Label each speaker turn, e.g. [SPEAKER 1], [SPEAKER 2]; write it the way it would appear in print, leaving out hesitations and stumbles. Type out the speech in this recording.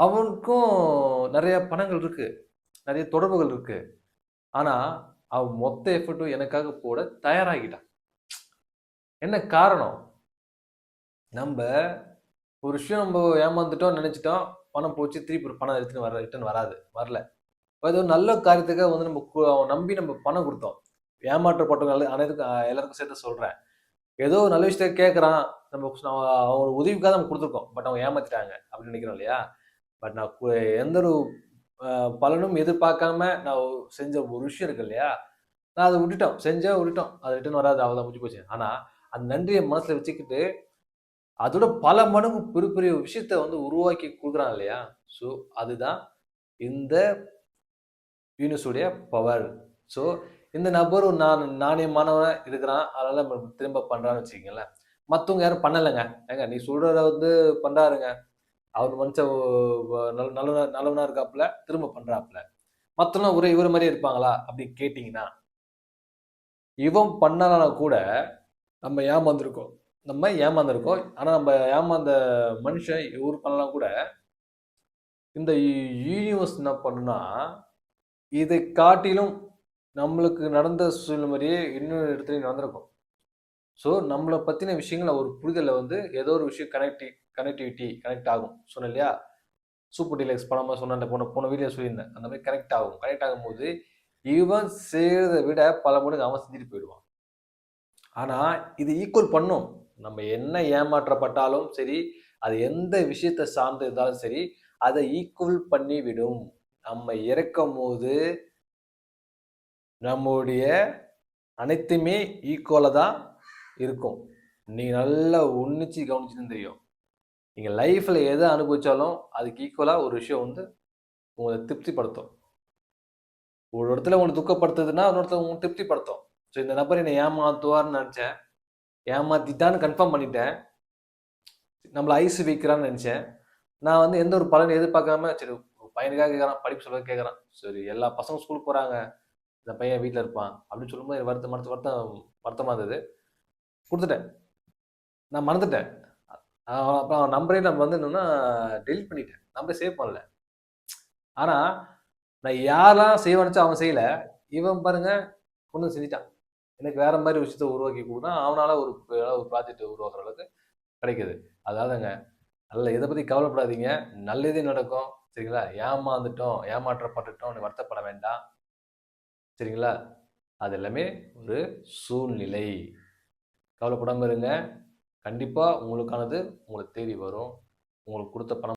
[SPEAKER 1] அவனுக்கும் நிறைய பணங்கள் இருக்கு, நிறைய தொடர்புகள் இருக்கு. ஆனா அவன் மொத்த எஃபர்ட்டும் எனக்காக போட தயாராகிட்டான். என்ன காரணம்? நம்ம ஒரு விஷயம் நம்ம ஏமாந்துட்டோம் நினைச்சிட்டோம், பணம் போச்சு, திருப்பி பணம் ரிட்டர்ன் வரல. ஏதோ நல்ல காரியத்துக்காக வந்து நம்ம அவன் நம்பி நம்ம பணம் கொடுத்தோம். ஏமாற்றப்பட்டவங்க அனைத்துக்கும் எல்லாருக்கும் சேர்த்து சொல்றேன். ஏதோ ஒரு நல்ல விஷயத்த கேட்கறான், நம்ம அவங்க உதவிக்காக நம்ம கொடுத்துருக்கோம். பட் அவங்க ஏமாத்திட்டாங்க அப்படின்னு நினைக்கிறோம் இல்லையா? பட் நான் எந்த ஒரு பலனும் எதிர்பார்க்காம நான் செஞ்ச ஒரு விஷயம் இருக்கு இல்லையா? நான் அதை விட்டுட்டோம், விட்டுட்டோம். அது ரிட்டர்ன் வராது, அவ்வளோதான், முடிஞ்சு போச்சு. ஆனா அந்த நன்றியை மனசுல வச்சுக்கிட்டு அதோட பல மடங்கு பெரிய பெரிய விஷயத்த வந்து உருவாக்கி கொடுக்குறான் இல்லையா? ஸோ அதுதான் இந்த யூனிவர்ஸுடைய பவர். ஸோ இந்த நபர் ஒரு நாணயமானவனா இருக்கிறான், அதனால நம்ம திரும்ப பண்றான்னு வச்சுக்கங்களேன். மற்றவங்க யாரும் பண்ணலைங்க. ஏங்க நீ சொல்றத வந்து பண்றாருங்க, அவர் மனுஷன் நல்லவனா இருக்காப்புல, திரும்ப பண்றாப்புல. மற்றவங்க ஒரே இவர் மாதிரியே இருப்பாங்களா அப்படின்னு கேட்டீங்கன்னா, இவன் பண்ணலனா கூட நம்ம ஏமாந்துருக்கோம். ஆனா நம்ம ஏமாந்த மனுஷன் இவர் பண்ணலாம் கூட, இந்த யூனிவர்ஸ் என்ன பண்ணுனா, இதை காட்டிலும் நம்மளுக்கு நடந்த சூழ்நிலை மாதிரியே இன்னொரு இடத்துலயும் நடந்திருக்கும். ஸோ நம்மள பத்தின விஷயங்கள ஒரு புரிதல வந்து ஏதோ ஒரு விஷயம் கனெக்ட் ஆகும். சொன்னேன் இல்லையா? சூப்பர் டீலக்ஸ் படமா சொன்னேன், போன போன வீடியோ சொல்லியிருந்தேன். அந்த மாதிரி கனெக்ட் ஆகும். கனெக்ட் ஆகும்போது இவன் செய்றத விட பல மடங்கு அவன் செஞ்சுட்டு போயிடுவான். ஆனா இது ஈக்குவல் பண்ணும். நம்ம என்ன ஏமாற்றப்பட்டாலும் சரி, அது எந்த விஷயத்த சார்ந்து இருந்தாலும் சரி, அதை ஈக்குவல் பண்ணிவிடும். நம்ம இறக்கும்போது நம்முடைய அனைத்துமே ஈக்குவலா தான் இருக்கும். நீங்க நல்லா உன்னிச்சு கவனிச்சுன்னு தெரியும். நீங்க லைஃப்ல எத அனுபவிச்சாலும் அதுக்கு ஈக்குவலா ஒரு விஷயம் வந்து உங்களை திருப்திப்படுத்தும். ஒரு இடத்துல உங்களை துக்கப்படுத்துதுன்னா இன்னொருத்தர் உங்களை திருப்திப்படுத்தும். ஸோ இந்த நபர் என்னை ஏமாத்துவார்னு நினைச்சேன், ஏமாத்திட்டான்னு கன்ஃபார்ம் பண்ணிட்டேன். நம்மள ஐஸ் வைக்கிறான்னு நினைச்சேன். நான் வந்து எந்த ஒரு பலனை எதிர்பார்க்காம சரி பையனுக்காக கேட்கறான், படிப்பு சொல்ல கேட்கறான். சரி எல்லா பசங்களும் ஸ்கூலுக்கு போறாங்க, இந்த பையன் வீட்டில் இருப்பான் அப்படின்னு சொல்லும்போது எனக்கு வருத்தமா இருந்தது. கொடுத்துட்டேன். நான் மறந்துட்டேன். அப்புறம் நம்பரே நம்ம வந்து என்னன்னா டெலிட் பண்ணிட்டேன். நம்பரை சேவ் பண்ணல. ஆனா நான் யாரெல்லாம் செய்வானுச்சோ அவன் செய்யல. இவன் பாருங்க கொண்டு செஞ்சுட்டான். எனக்கு வேற மாதிரி விஷயத்த உருவாக்கி கொடுக்குறான். அவனால ஒரு ஒரு ப்ராஜெக்ட் உருவாக்குற அளவுக்கு கிடைக்குது. அதாவதுங்க, நல்ல இதை பத்தி கவலைப்படாதீங்க. நல்லதே நடக்கும். சரிங்களா? ஏமாற்றப்பட்டுட்டோம் வருத்தப்பட வேண்டாம். சரிங்களா? அது எல்லாமே ஒரு சூழ்நிலை. கவலைப்படாம இருங்க. கண்டிப்பா உங்களுக்கானது உங்களை தேடி வரும். உங்களுக்கு கொடுத்த பணம்